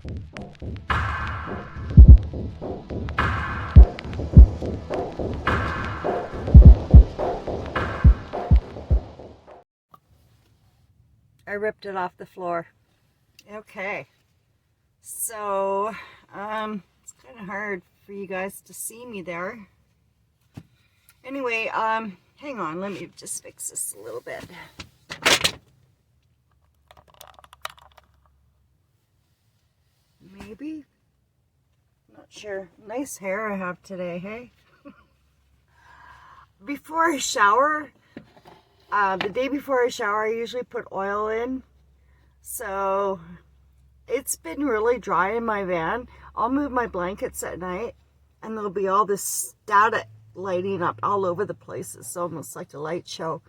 I ripped it off the floor. Okay, so it's kind of hard for you guys to see me there. Anyway, hang on, let me just fix this a little bit. Maybe, not sure. Nice hair I have today, hey? Before I shower, the day before I shower, I usually put oil in. So it's been really dry in my van. I'll move my blankets at night and there'll be all this static lighting up all over the place. It's almost like a light show.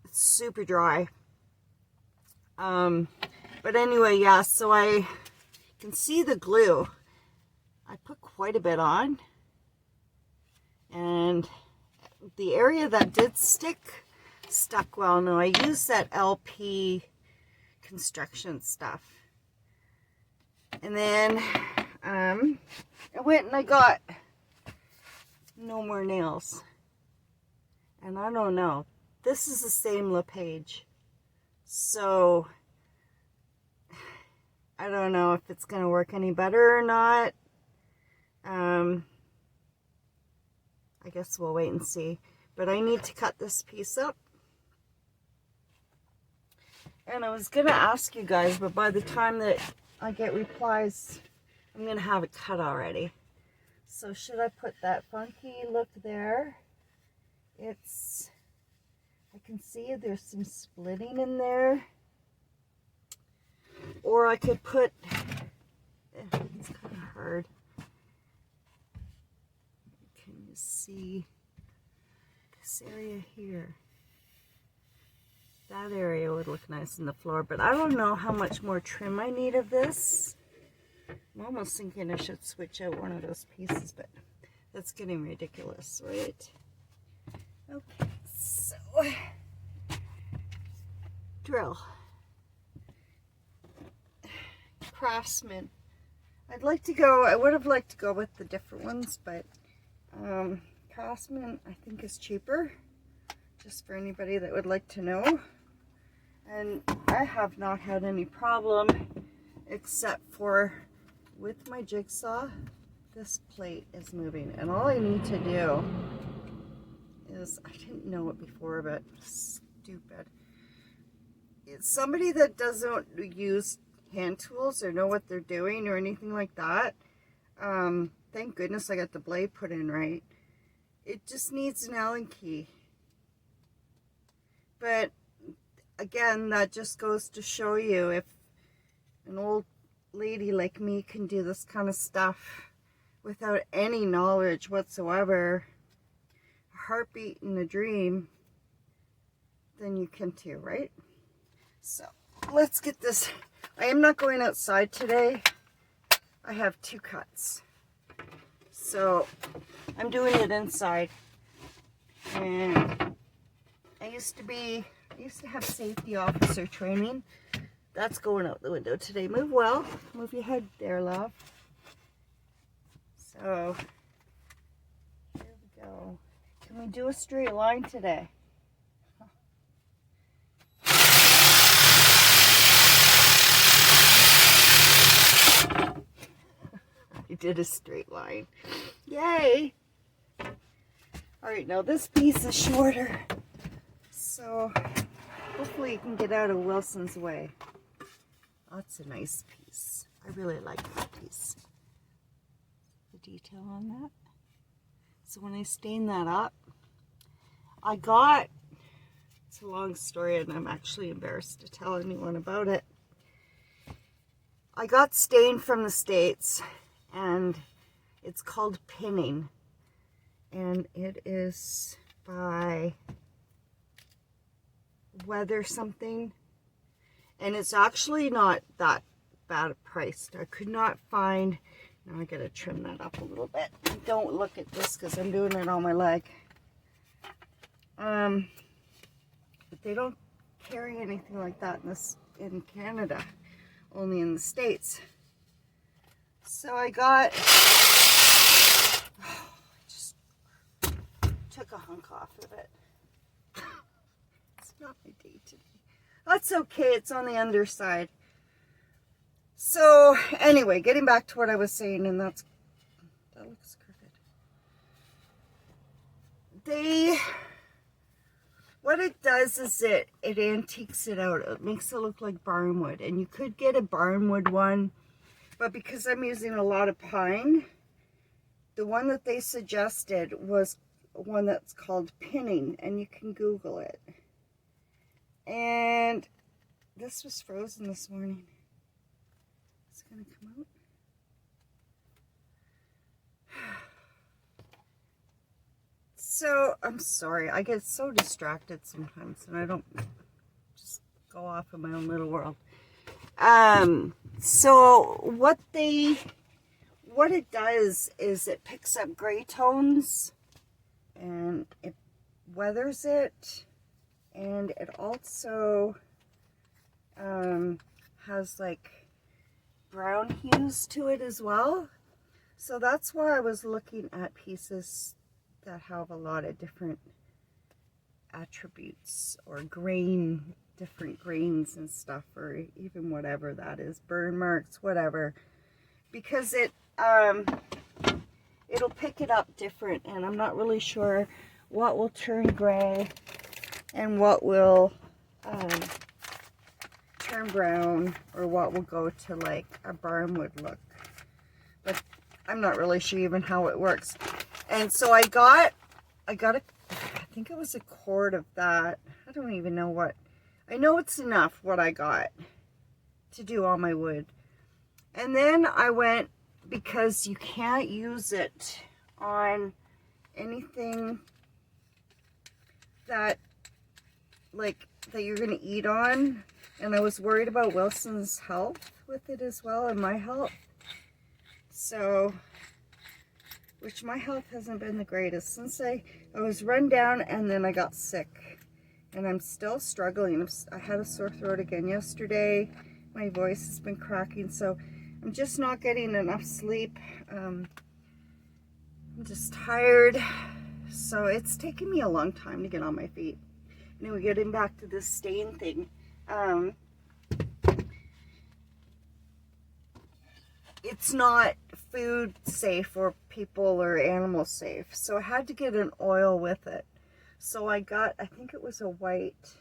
It's super dry. But anyway, yeah, so I can see the glue. I put quite a bit on. And the area that did stuck well. No, I used that LP construction stuff. And then I went and I got No More Nails. And I don't know. This is the same LePage. So I don't know if it's going to work any better or not. I guess we'll wait and see. But I need to cut this piece up. And I was going to ask you guys, but by the time that I get replies, I'm going to have it cut already. So should I put that funky look there? I can see there's some splitting in there. Or I could put, it's kind of hard. Can you see this area here? That area would look nice in the floor, but I don't know how much more trim I need of this. I'm almost thinking I should switch out one of those pieces, but that's getting ridiculous, right? Okay, so drill. Craftsman. I would have liked to go with the different ones, but Craftsman I think is cheaper, just for anybody that would like to know. And I have not had any problem except for with my jigsaw, this plate is moving. And all I need to do is, I didn't know it before, but stupid. It's somebody that doesn't use hand tools or know what they're doing or anything like that. Thank goodness I got the blade put in right. It just needs an Allen key. But again, that just goes to show you if an old lady like me can do this kind of stuff without any knowledge whatsoever, a heartbeat and a dream, then you can too, right? So let's get this. I am not going outside today. I have 2 cuts. So I'm doing it inside. And I used to have safety officer training. That's going out the window today. Move well. Move your head there, love. So, here we go. Can we do a straight line today? I did a straight line. Yay! Alright, now this piece is shorter. So, hopefully you can get out of Wilson's way. That's a nice piece. I really like that piece. The detail on that. So when I stain that up, it's a long story and I'm actually embarrassed to tell anyone about it. I got stain from the States and it's called pinning. And it is by Weather something. And it's actually not that bad priced. I could not find, now I gotta trim that up a little bit. Don't look at this because I'm doing it on my leg. But they don't carry anything like that in Canada, only in the States. So I got, just took a hunk off of it. It's not my day today. That's okay, it's on the underside. So anyway, getting back to what I was saying, and that looks crooked. What it does is it antiques it out. It makes it look like barnwood, and you could get a barnwood one, but because I'm using a lot of pine, the one that they suggested was one that's called pinning, and you can Google it. And this was frozen this morning. It's gonna come out. So, I'm sorry, I get so distracted sometimes, and I don't just go off in my own little world. So what it does is it picks up gray tones, and it weathers it, and it also has like brown hues to it as well. So that's why I was looking at pieces that have a lot of different attributes, or different grains and stuff, or even whatever that is, burn marks, whatever, because it'll pick it up different, and I'm not really sure what will turn gray and what will turn brown, or what will go to like a barnwood look. But I'm not really sure even how it works. And so I got I think it was a quart of that. I don't even know what. I know it's enough what I got to do all my wood. And then I went, because you can't use it on anything that you're going to eat on. And I was worried about Wilson's health with it as well, and my health. So, which my health hasn't been the greatest since I was run down, and then I got sick. And I'm still struggling. I had a sore throat again yesterday. My voice has been cracking, so I'm just not getting enough sleep. I'm just tired. So it's taken me a long time to get on my feet. Anyway, getting back to this stain thing. It's not food safe or people or animal safe. So I had to get an oil with it. So I got, I think it was a white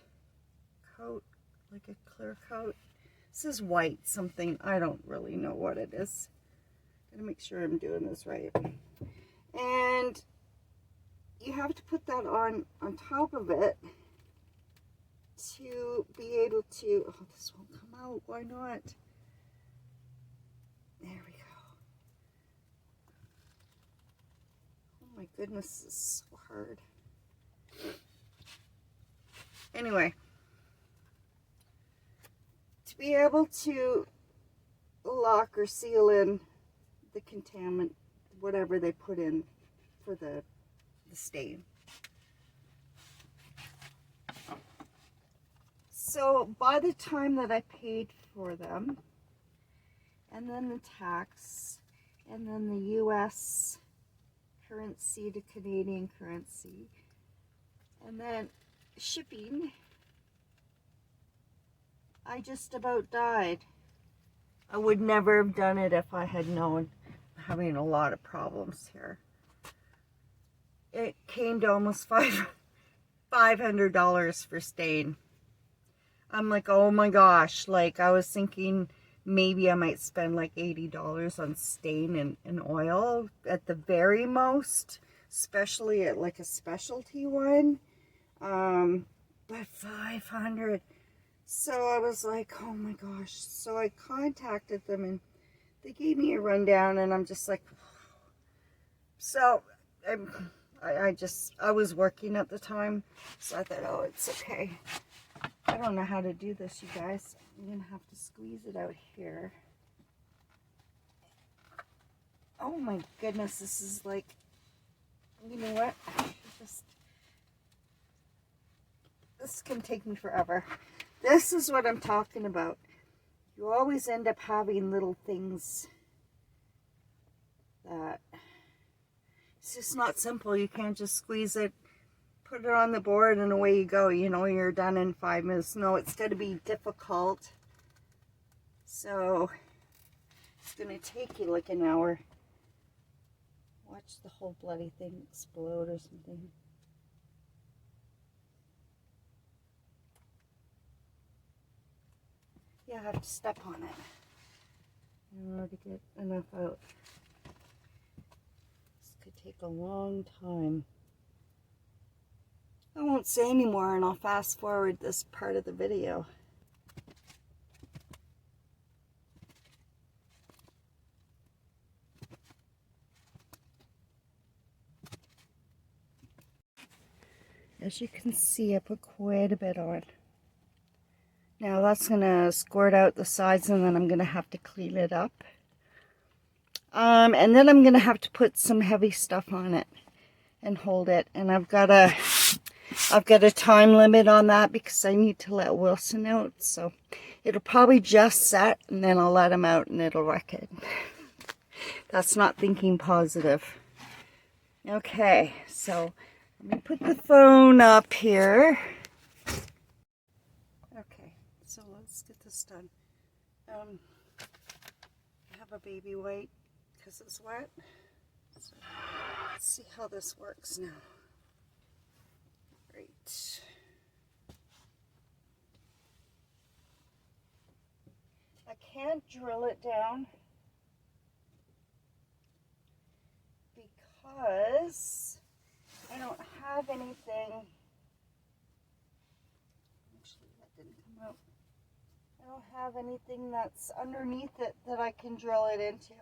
coat, like a clear coat. This is white something. I don't really know what it is. Gotta make sure I'm doing this right. And you have to put that on top of it to be able to, oh, this won't come out. Why not? There we go. Oh my goodness, this is so hard. Anyway, to be able to lock or seal in the contaminant, whatever they put in for the stain. So by the time that I paid for them, and then the tax, and then the US currency to Canadian currency, and then shipping, I just about died. I would never have done it if I had known I'm having a lot of problems here. It came to almost $500 for stain. I'm like, oh my gosh, like I was thinking maybe I might spend like $80 on stain and oil at the very most, especially at like a specialty one. But $500. So I was like, oh my gosh. So I contacted them, and they gave me a rundown, and I'm just like, so I was working at the time, so I thought, oh, it's okay. I don't know how to do this, you guys. I'm gonna have to squeeze it out here. Oh my goodness, this is like, you know what? This can take me forever. This is what I'm talking about. You always end up having little things that. It's just not simple. You can't just squeeze it, put it on the board, and away you go. You know, you're done in 5 minutes. No, it's going to be difficult. So it's going to take you like an hour. Watch the whole bloody thing explode or something. Yeah, I have to step on it in order to get enough out. This could take a long time. I won't say any more and I'll fast forward this part of the video. As you can see, I put quite a bit on. Now that's going to squirt out the sides and then I'm going to have to clean it up. And then I'm going to have to put some heavy stuff on it and hold it. And I've got a time limit on that because I need to let Wilson out. So it'll probably just set and then I'll let him out and it'll wreck it. That's not thinking positive. Okay, so let me put the phone up here. Okay, so let's get this done. I have a baby wipe because it's wet. So let's see how this works now. Great. I can't drill it down because I don't have anything. Actually, that didn't come out. I don't have anything that's underneath it that I can drill it into.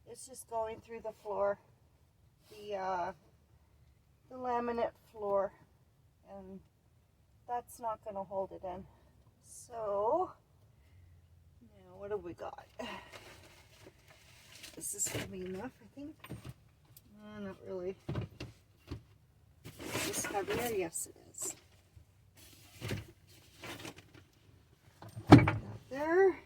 It's just going through the floor, the laminate floor, and that's not going to hold it in. So now what have we got? Is this going to be enough, I think? Not really. Is this heavier? Yes, it is. Put that there.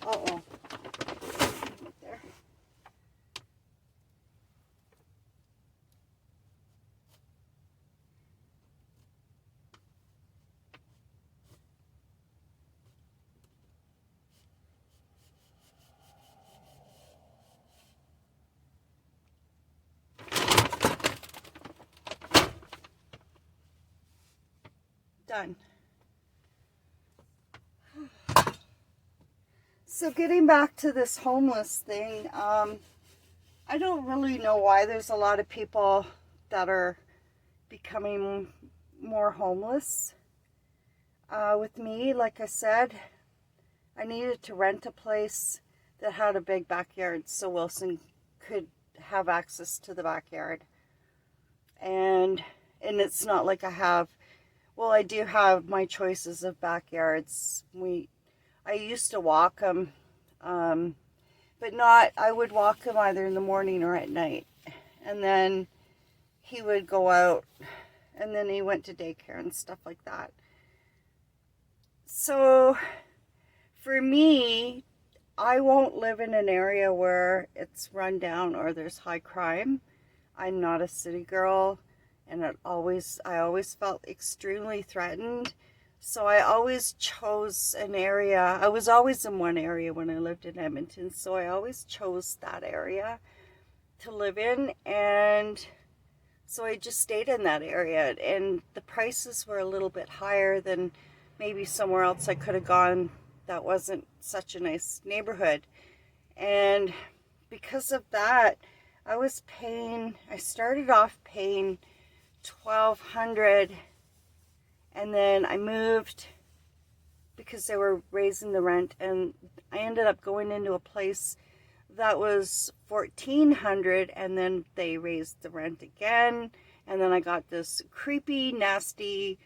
Uh-oh. Right there. Done. So getting back to this homeless thing, I don't really know why there's a lot of people that are becoming more homeless. With me, like I said, I needed to rent a place that had a big backyard so Wilson could have access to the backyard. And it's not like I have, well, I do have my choices of backyards. I used to walk them, but I would walk him either in the morning or at night. And then he would go out and then he went to daycare and stuff like that. So for me, I won't live in an area where it's run down or there's high crime. I'm not a city girl, and I always felt extremely threatened. So I always chose an area. I was always in one area when I lived in Edmonton, so I always chose that area to live in, and so I just stayed in that area. And the prices were a little bit higher than maybe somewhere else I could have gone that wasn't such a nice neighborhood. And because of that, I started off paying $1,200, and then I moved because they were raising the rent, and I ended up going into a place that was $1,400, and then they raised the rent again, and then I got this creepy, nasty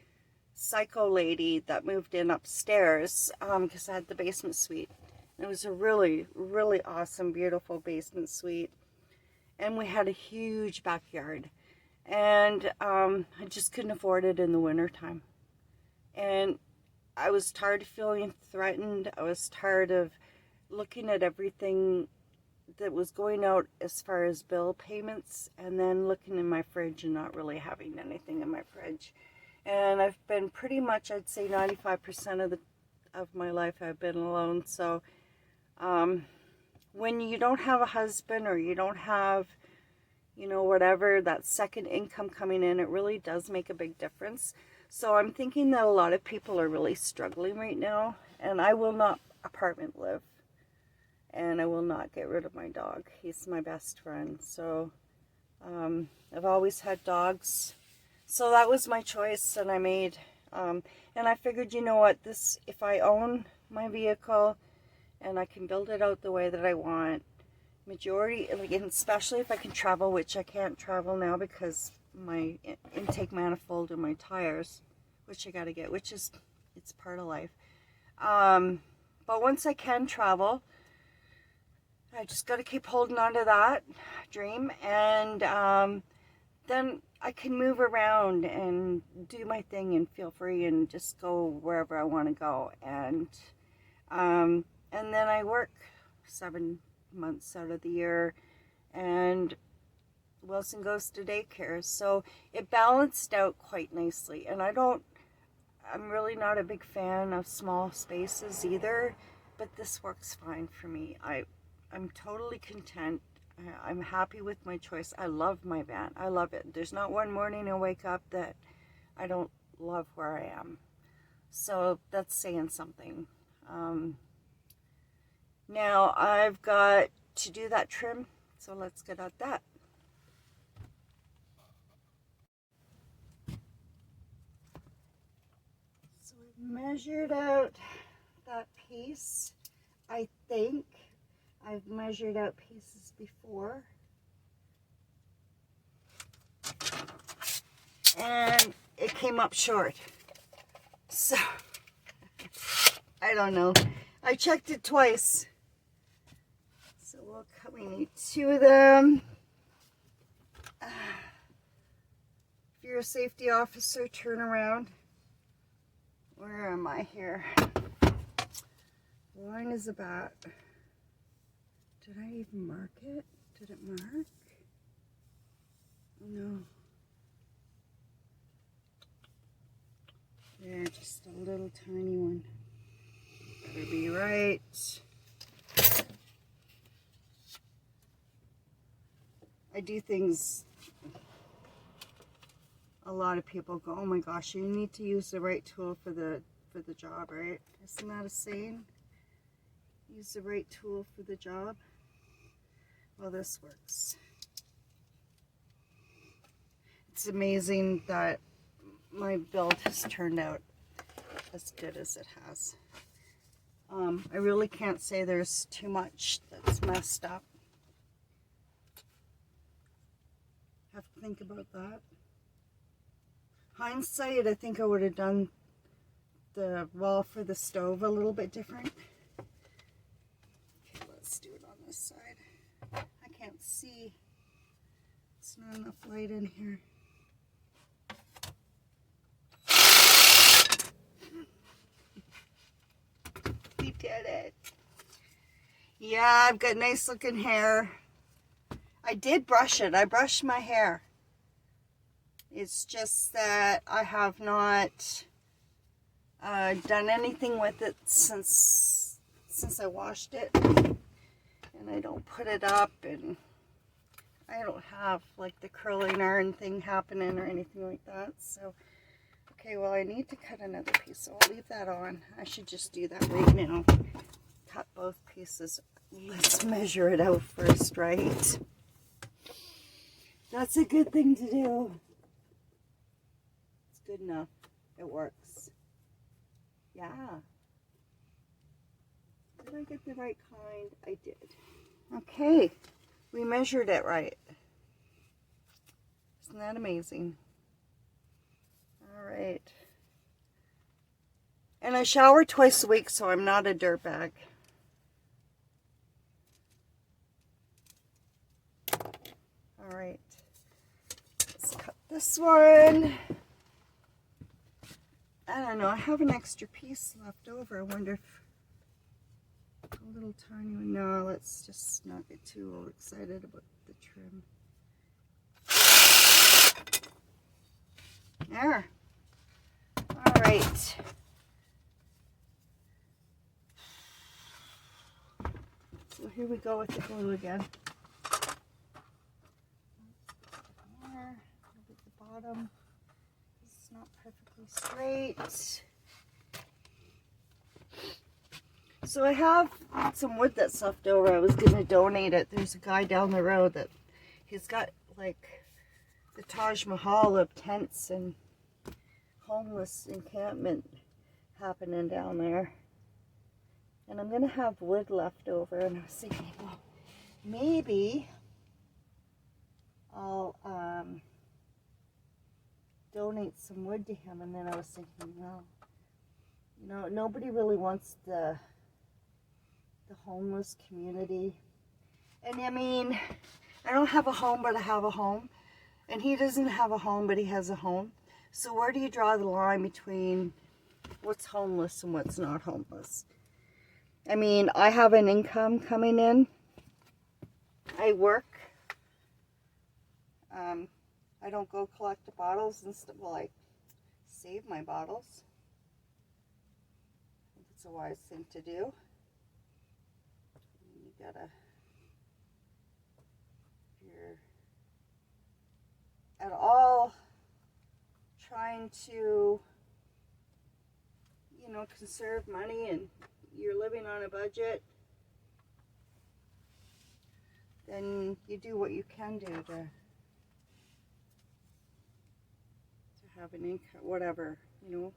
psycho lady that moved in upstairs because I had the basement suite. It was a really, really awesome, beautiful basement suite, and we had a huge backyard, and I just couldn't afford it in the wintertime. And I was tired of feeling threatened. I was tired of looking at everything that was going out as far as bill payments, and then looking in my fridge and not really having anything in my fridge. And I've been pretty much, I'd say 95% of my life I've been alone. So when you don't have a husband, or you don't have, you know, whatever, that second income coming in, it really does make a big difference. So I'm thinking that a lot of people are really struggling right now, and I will not apartment live. And I will not get rid of my dog. He's my best friend. So I've always had dogs. So that was my choice that I made. And I figured, you know what, if I own my vehicle and I can build it out the way that I want, majority, and especially if I can travel, which I can't travel now because my intake manifold and my tires, which I got to get, it's part of life. But once I can travel, I just got to keep holding on to that dream, and then I can move around and do my thing and feel free and just go wherever I want to go. And then I work 7 months out of the year, and Wilson goes to daycare. So it balanced out quite nicely. And I'm really not a big fan of small spaces either, but this works fine for me. I'm totally content. I'm happy with my choice. I love my van. I love it. There's not one morning I wake up that I don't love where I am. So that's saying something. Now I've got to do that trim, so let's get at that. So I've measured out that piece. I think I've measured out pieces before, and it came up short. So I don't know. I checked it twice. So we need 2 of them. If you're a safety officer, turn around. Where am I here? The line is about... Did I even mark it? Did it mark? No. Yeah, just a little tiny one. Better be right. I do things, a lot of people go, oh my gosh, you need to use the right tool for the job, right? Isn't that a saying? Use the right tool for the job. Well, this works. It's amazing that my build has turned out as good as it has. I really can't say there's too much that's messed up. Have to think about that. Hindsight, I think I would have done the wall for the stove a little bit different. Okay, let's do it on this side. I can't see. It's not enough light in here. We did it. Yeah, I've got nice looking hair. I did brush it. I brushed my hair. It's just that I have not done anything with it since I washed it. And I don't put it up, and I don't have like the curling iron thing happening or anything like that. So, okay, well, I need to cut another piece, so I'll leave that on. I should just do that right now. Cut both pieces. Let's measure it out first, right? That's a good thing to do. It's good enough. It works. Yeah. Did I get the right kind? I did. Okay. We measured it right. Isn't that amazing? All right. And I shower twice a week, so I'm not a dirtbag. All right. Let's cut this one. I don't know, I have an extra piece left over. I wonder if a little tiny one. No, let's just not get too excited about the trim. There. All right. So here we go with the glue again. There. Look at the bottom. It's not perfectly straight. So I have some wood that's left over. I was going to donate it. There's a guy down the road that he's got like the Taj Mahal of tents and homeless encampment happening down there. And I'm going to have wood left over. And I was thinking, well, maybe I'll donate some wood to him. And then I was thinking, well, you know, nobody really wants the homeless community. And I mean, I don't have a home, but I have a home. And he doesn't have a home, but he has a home. So where do you draw the line between what's homeless and what's not homeless? I mean, I have an income coming in. I work. I don't go collect the bottles and stuff. Well, I save my bottles. I think it's a wise thing to do. You gotta, if you're at all trying to, you know, conserve money and you're living on a budget, then you do what you can do to have an income, whatever, you know.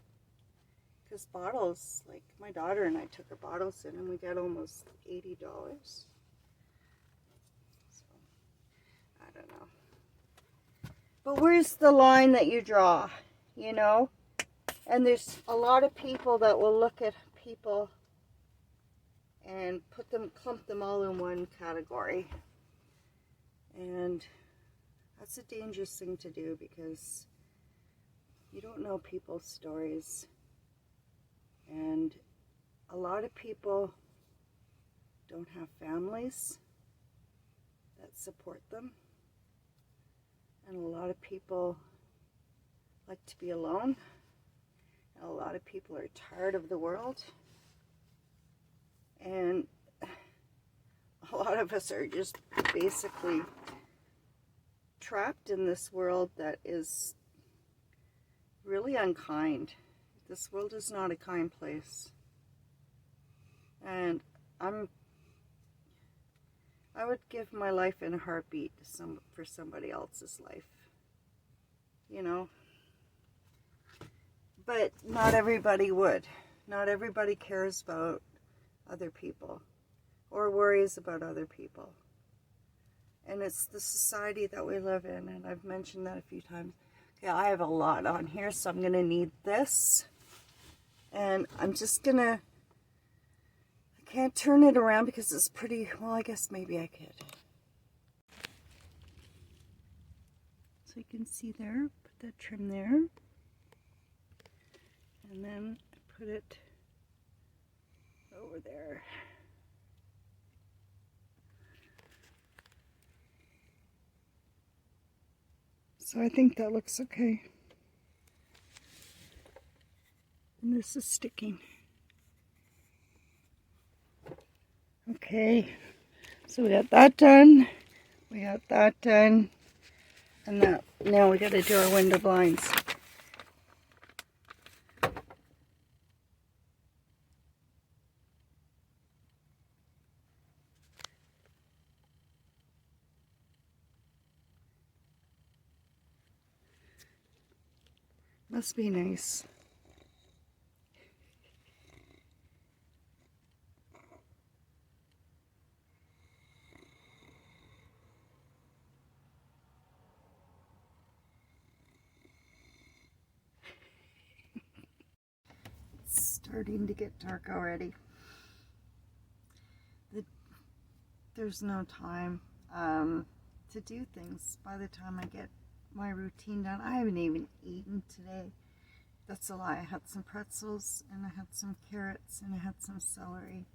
Because bottles, like my daughter and I took her bottles in and we got almost $80. So, I don't know. But where's the line that you draw, you know? And there's a lot of people that will look at people and clump them all in one category. And that's a dangerous thing to do because you don't know people's stories. And a lot of people don't have families that support them. And a lot of people like to be alone. And a lot of people are tired of the world. And a lot of us are just basically trapped in this world that is really unkind. This world is not a kind place. And I would give my life in a heartbeat for somebody else's life. You know? But not everybody would. Not everybody cares about other people or worries about other people. And it's the society that we live in, and I've mentioned that a few times. Okay, I have a lot on here, so I'm going to need this. And I'm just going to, I can't turn it around because it's pretty, well, I guess maybe I could. So you can see there, put that trim there. And then put it over there. So I think that looks okay. And this is sticking. Okay, so we got that done. We got that done. And that, now we got to do our window blinds. Must be nice. It's starting to get dark already. There's no time to do things by the time I get my routine done. I haven't even eaten today. That's a lie. I had some pretzels and I had some carrots and I had some celery.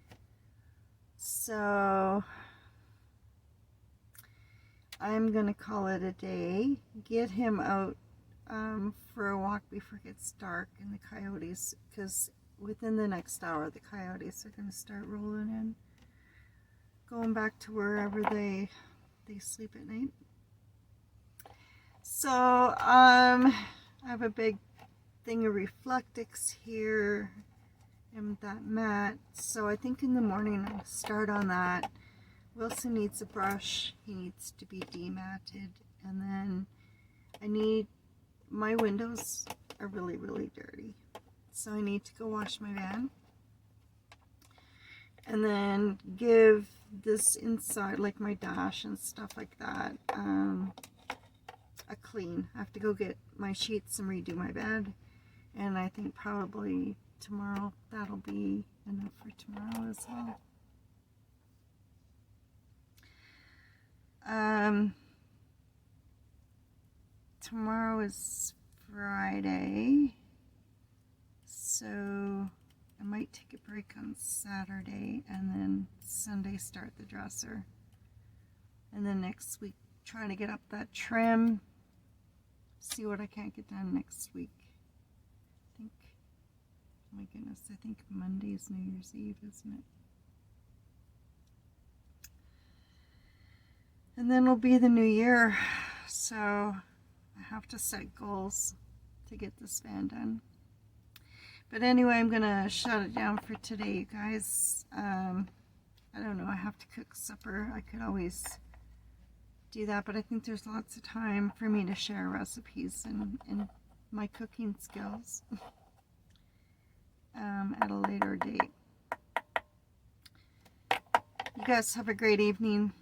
So I'm gonna call it a day. Get him out for a walk before it gets dark, and the coyotes, because within the next hour the coyotes are gonna start rolling in, going back to wherever they sleep at night. So I have a big thing of Reflectix here and that mat. So I think in the morning I'll start on that. Wilson needs a brush. He needs to be dematted. And then my windows are really, really dirty. So I need to go wash my van. And then give this inside, like my dash and stuff like that, a clean. I have to go get my sheets and redo my bed. And I think probably tomorrow, that'll be enough for tomorrow as well. Tomorrow is Friday, so I might take a break on Saturday and then Sunday start the dresser. And then next week, trying to get up that trim, see what I can't get done next week. I think, oh my goodness, I think Monday is New Year's Eve, isn't it? And then it'll be the new year, so I have to set goals to get this van done. But anyway, I'm gonna shut it down for today, you guys. I don't know, I have to cook supper. I could always do that, but I think there's lots of time for me to share recipes and my cooking skills at a later date. You guys have a great evening.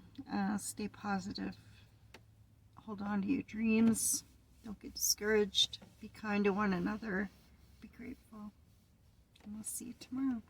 Stay positive. Hold on to your dreams. Don't get discouraged. Be kind to one another. Be grateful. And we'll see you tomorrow.